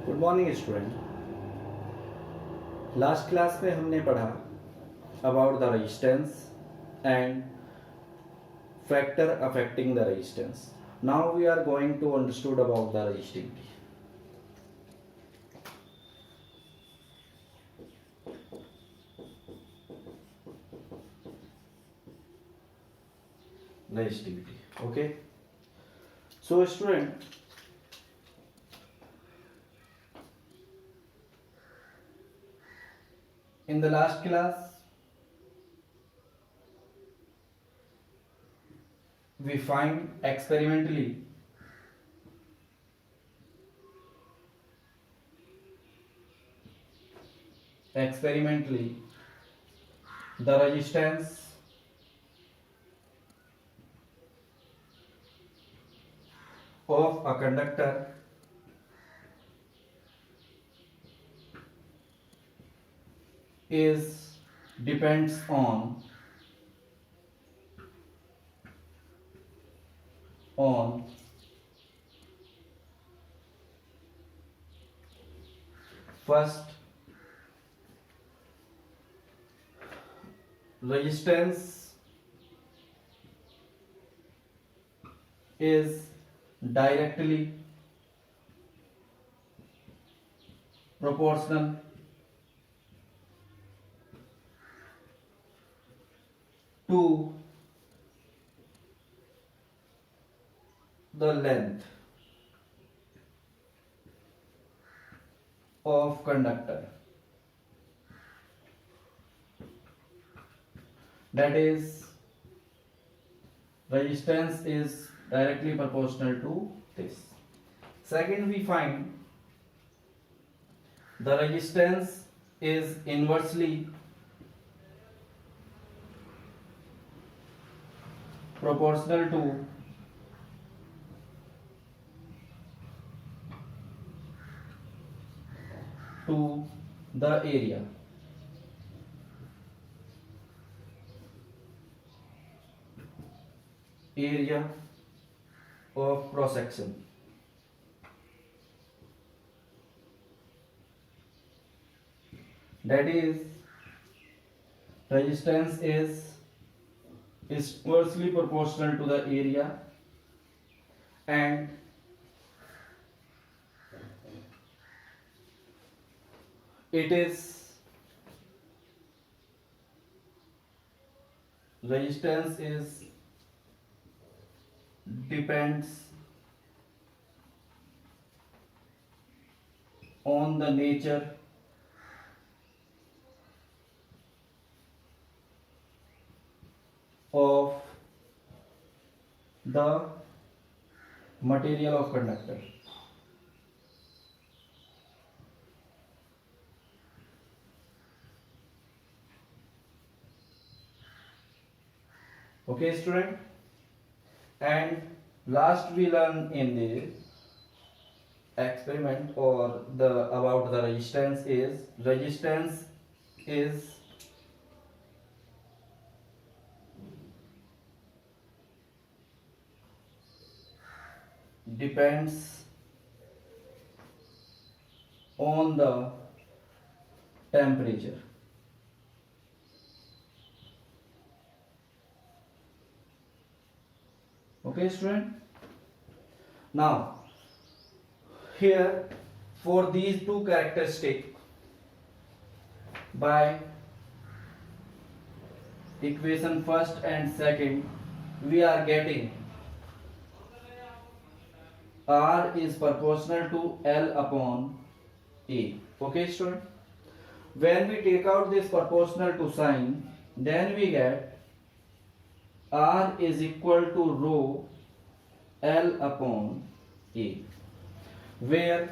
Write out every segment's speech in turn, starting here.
Good morning student. Last class में हमने पढ़ा about the resistance and factor affecting the resistance. Now we are going to understood about the resistivity. Resistivity. Okay, so student, in the last class we find experimentally the resistance of a conductor is depends on first resistance is directly proportional to the length of conductor, that is resistance is directly proportional to this. Second, we find the resistance is inversely proportional to the area of cross section. That is, resistance is inversely proportional to the area, and it is resistance is depends on the nature of the material of conductor. Okay, student, and last we learn in the experiment or the about the resistance is depends on the temperature. Okay, student. Now here, for these two characteristics, by equation first and second, we are getting R is proportional to L upon A. Okay, student. When we take out this proportional to sign, then we get R is equal to rho L upon A, where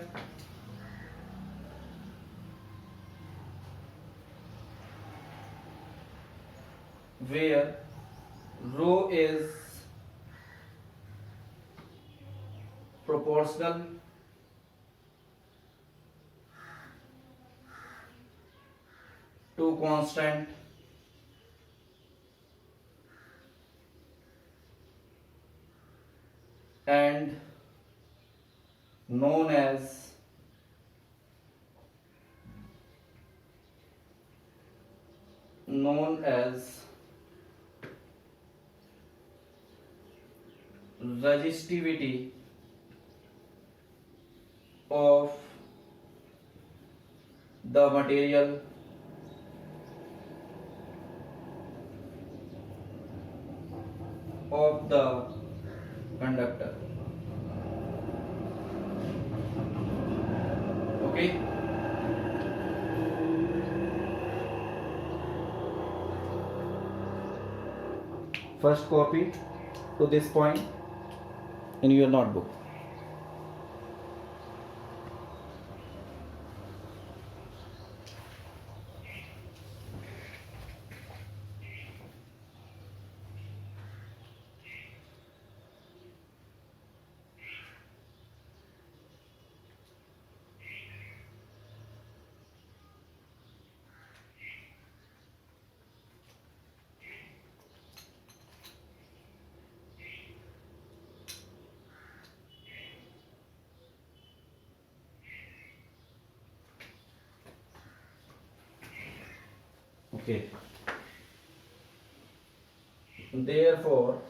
rho is proportional to constant and known as known as resistivity of the material of the conductor. Okay. First copy to this point in your notebook. Okay. Therefore,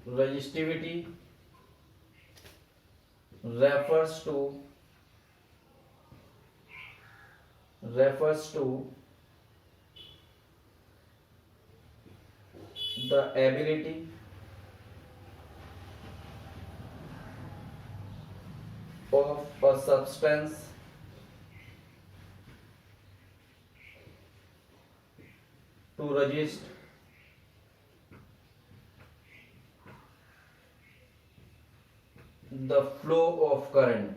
resistivity refers to the ability of a substance to resist the flow of current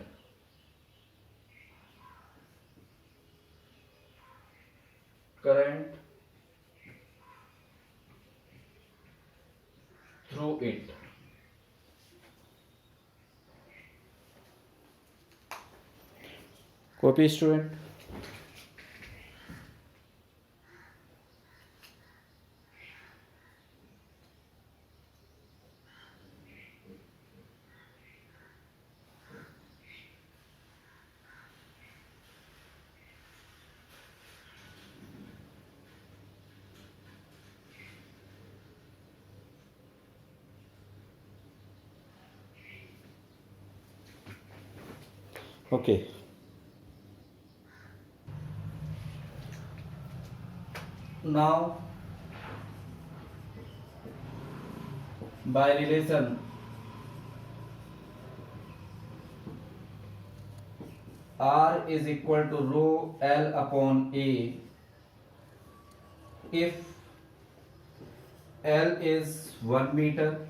through it. Copy, student. Okay. Now, by relation, R is equal to rho L upon A if L is 1 meter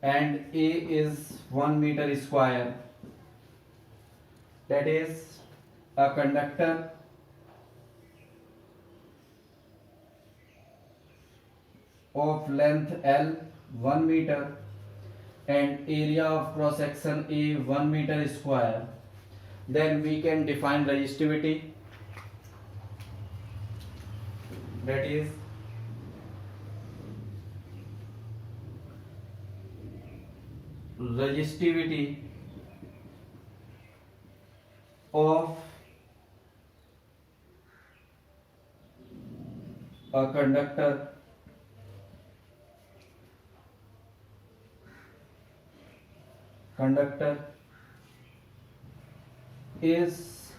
and A is 1 meter square, that is a conductor of length L 1 meter and area of cross section A 1 meter square, then we can define resistivity, that is resistivity of a conductor is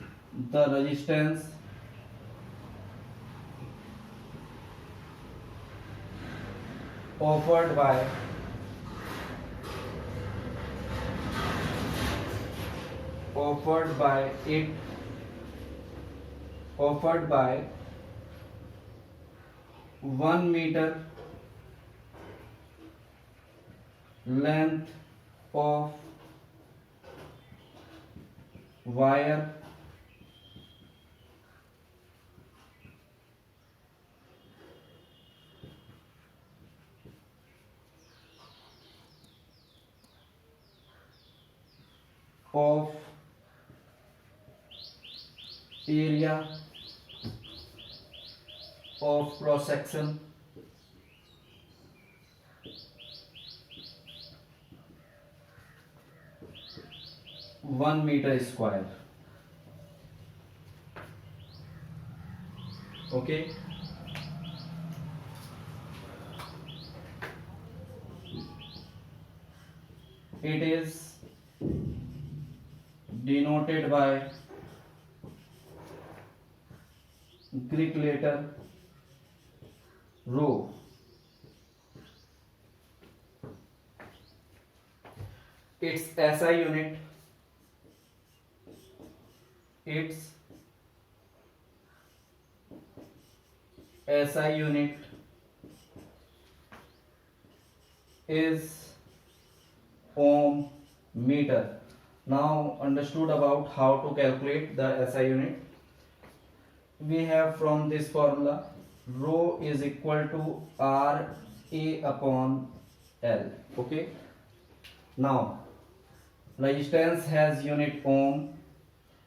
the resistance offered by offered by 1 meter length of wire of area of cross section 1 meter square. Okay. It is denoted by Greek letter rho. Its SI unit, its SI unit is ohm meter. Now understood about how to calculate the SI unit. We have from this formula rho is equal to R A upon L. Okay. Now resistance has unit ohm,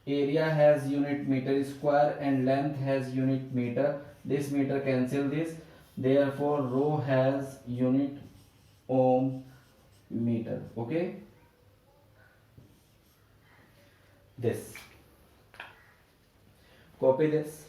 area has unit meter square, and length has unit meter. This meter cancel this, therefore rho has unit ohm meter. Okay, this, copy this.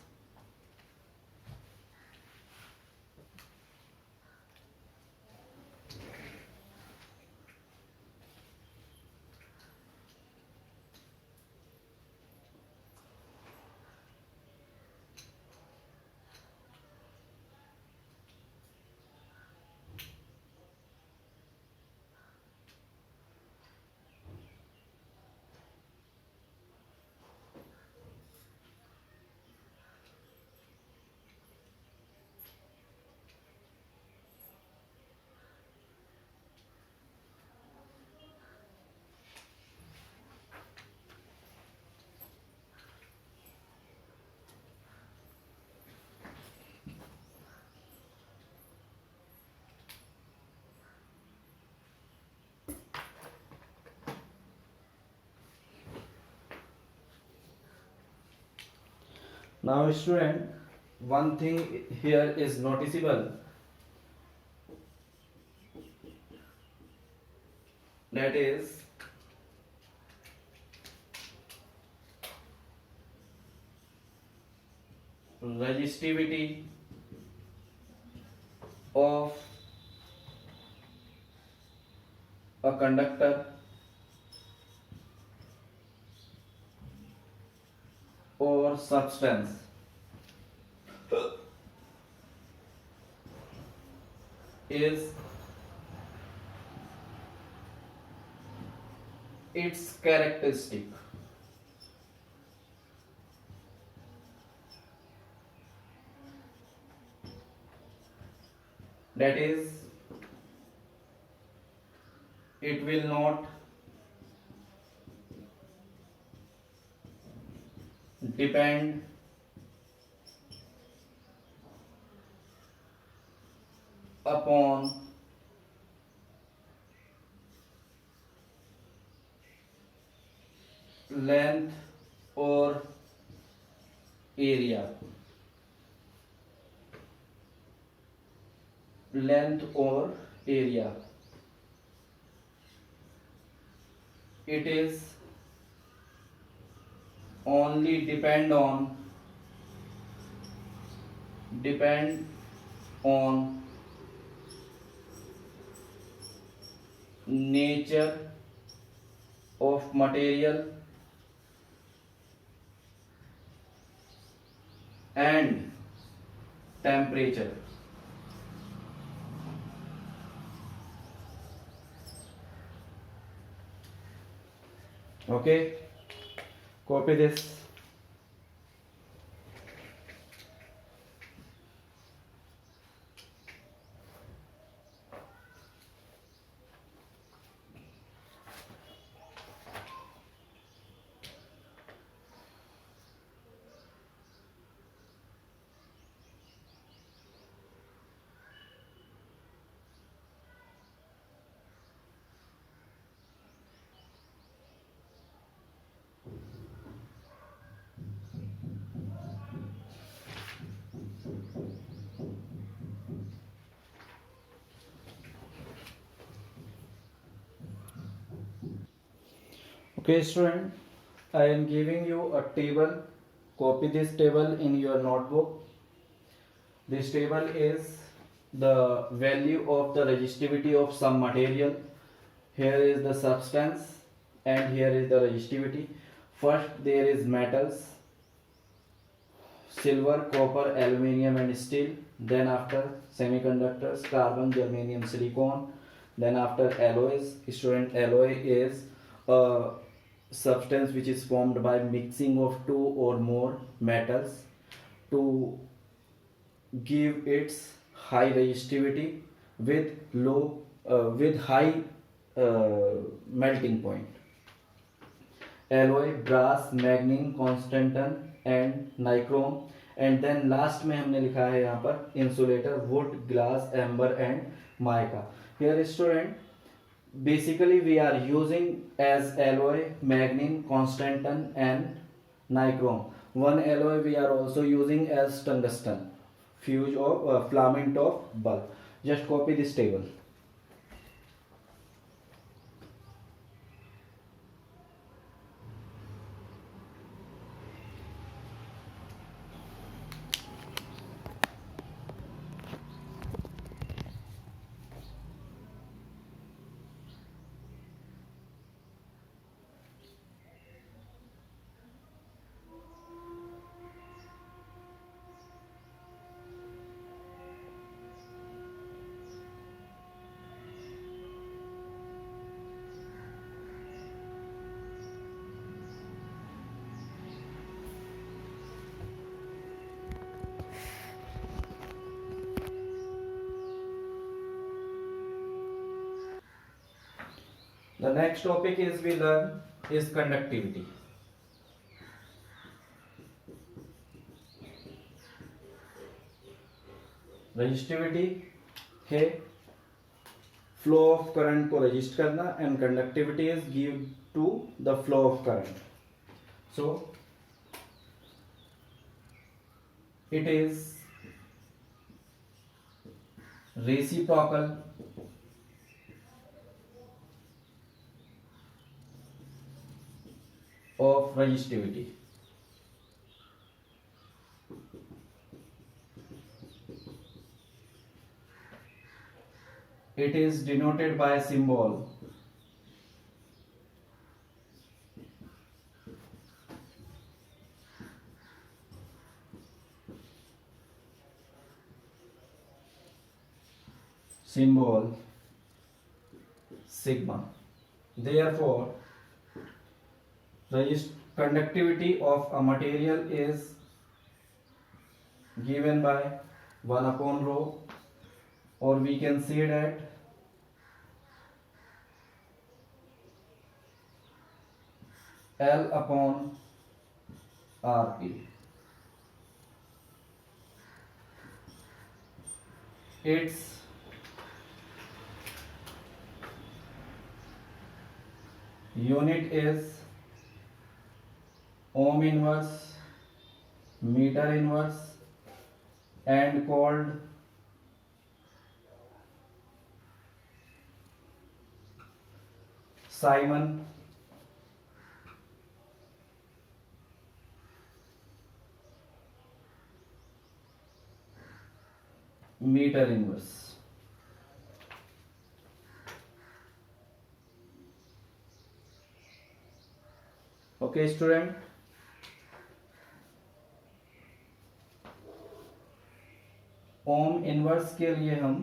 Now student, one thing here is noticeable, that is resistivity of a conductor or substance is its characteristic. That is, it will not depend upon length or area. Length or area. It is only depend on nature of material and temperature. Okay, copy this. Okay, student, I am giving you a table. Copy this table in your notebook. This table is the value of the resistivity of some material. Here is the substance and here is the resistivity. First there is metals, silver, copper, aluminium and steel. Then after semiconductors, carbon, germanium, silicon. Then after alloys. Student, alloy is a substance which is formed by mixing of two or more metals to give its high resistivity with low with high melting point. Alloy, brass, manganin, constantan and nichrome. And then last में हमने लिखा है यहाँ पर insulator, wood, glass, amber and mica. Here student, basically we are using as alloy manganin, constantan and nichrome. One alloy we are also using as tungsten, fuse of filament of bulb. Just copy this table. The next topic is we learn is conductivity. Resistivity है flow of current को resist करना and conductivity is give to the flow of current. So it is reciprocal of resistivity. It is denoted by a symbol sigma. Therefore, conductivity of a material is given by 1 upon rho, or we can say that L upon Rp. Its unit is ohm inverse, meter inverse and called Simon meter inverse. Okay student, ohm inverse के लिए हम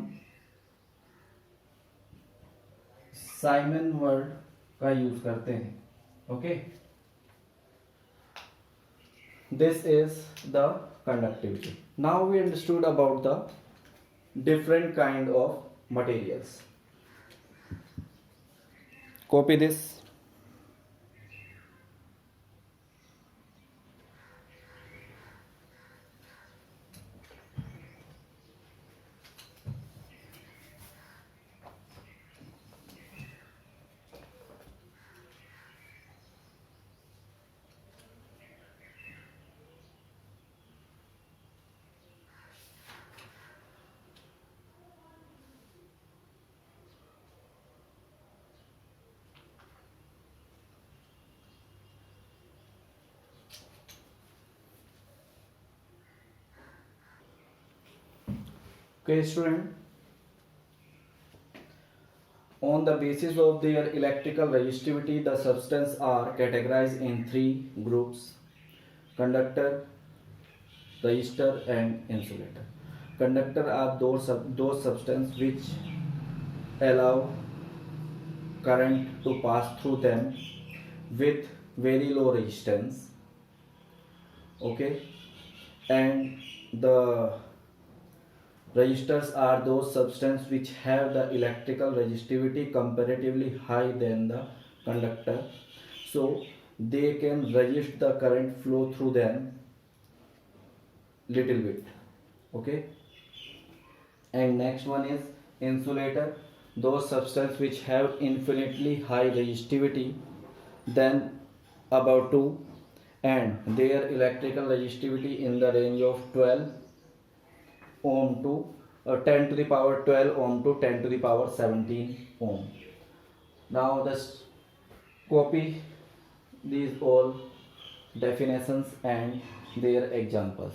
Simon word का use करते हैं. Okay, this is the conductivity. Now we understood about the different kind of materials. Copy this. Okay, student. On the basis of their electrical resistivity, the substances are categorized in three groups: conductor, resistor, and insulator. Conductor are those substances which allow current to pass through them with very low resistance. Okay, and the resistors are those substances which have the electrical resistivity comparatively high than the conductor, so they can resist the current flow through them little bit. Okay, and next one is insulator, those substances which have infinitely high resistivity than about 2, and their electrical resistivity in the range of 12 ohm to 10 to the power 12 ohm to 10 to the power 17 ohm. Now just copy these all definitions and their examples.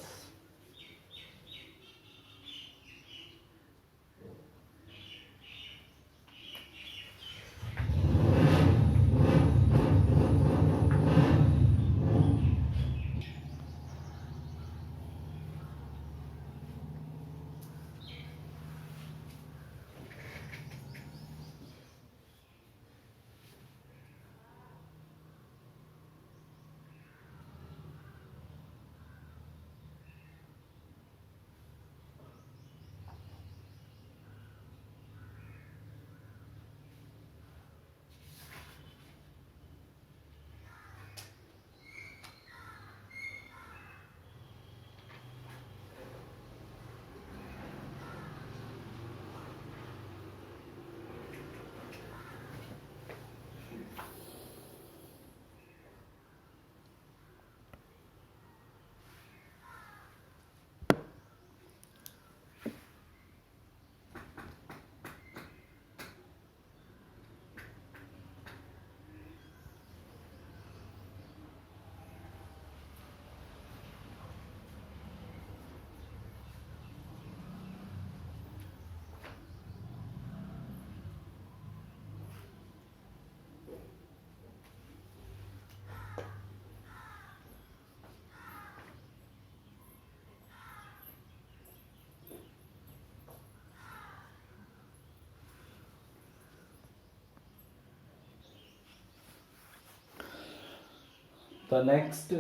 The next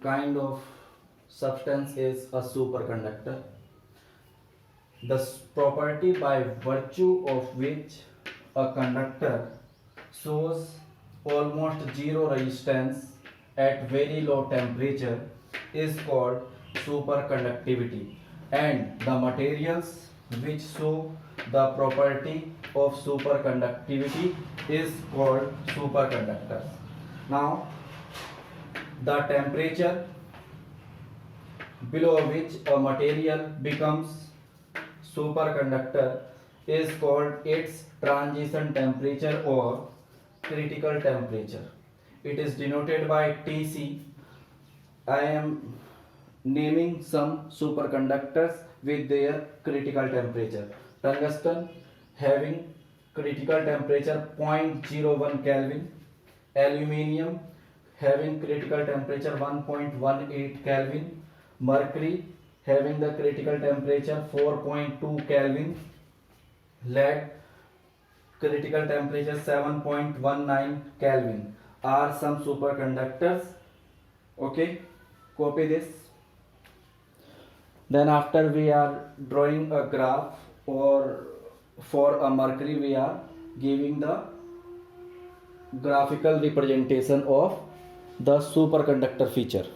kind of substance is a superconductor. The property by virtue of which a conductor shows almost zero resistance at very low temperature is called superconductivity, and the materials which show the property of superconductivity is called superconductors. Now, the temperature below which a material becomes superconductor is called its transition temperature or critical temperature. It is denoted by Tc. I am naming some superconductors with their critical temperature. Tungsten having critical temperature 0.01 Kelvin. Aluminium having critical temperature 1.18 Kelvin. Mercury having the critical temperature 4.2 Kelvin. Lead critical temperature 7.19 Kelvin are some superconductors. Okay, copy this. Then after we are drawing a graph, or for a mercury we are giving the graphical representation of the superconductor feature.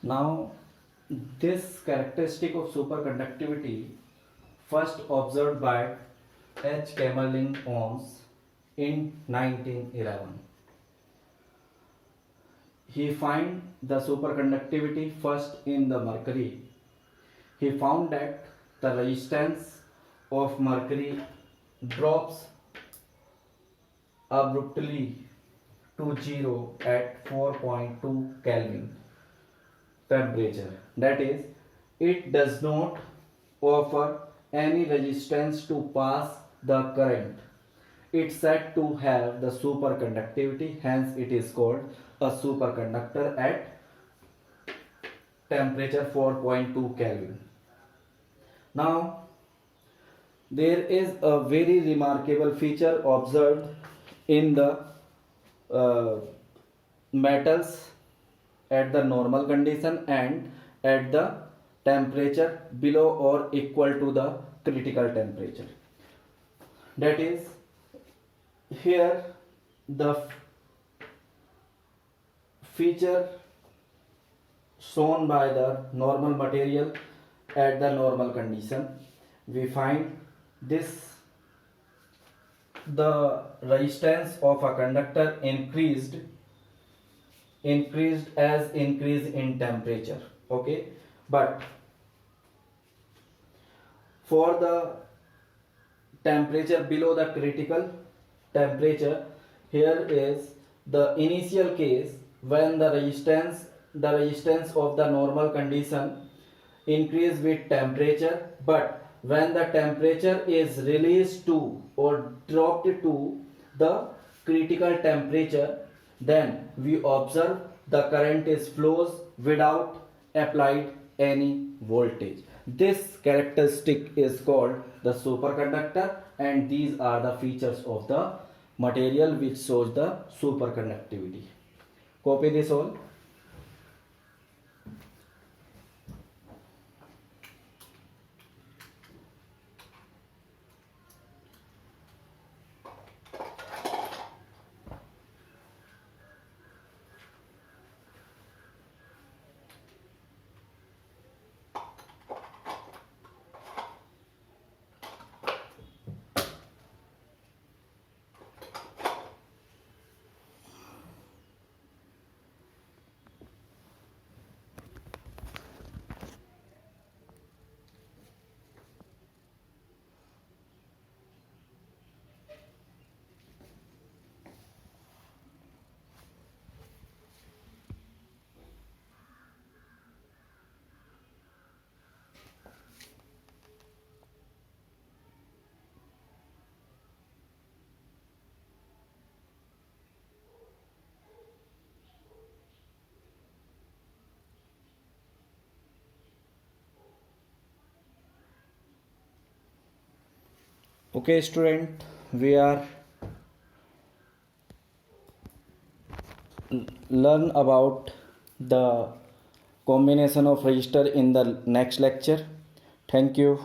Now, this characteristic of superconductivity first observed by H. Kamerlingh Onnes in 1911. He found the superconductivity first in the mercury. He found that the resistance of mercury drops abruptly to zero at 4.2 Kelvin temperature. That is, it does not offer any resistance to pass the current. It's said to have the superconductivity, hence it is called a superconductor at temperature 4.2 Kelvin. Now, there is a very remarkable feature observed in the uh, metals at the normal condition and at the temperature below or equal to the critical temperature. That is, here the feature shown by the normal material at the normal condition, we find this the resistance of a conductor increased as increase in temperature. Okay, but for the temperature below the critical temperature, here is the initial case when the resistance of the normal condition increase with temperature, but when the temperature is released to or dropped to the critical temperature, then we observe the current is flows without applied any voltage. This characteristic is called the superconductor, and these are the features of the material which shows the superconductivity. Copy this all. Okay, student, we are learn about the combination of resistor in the next lecture. Thank you.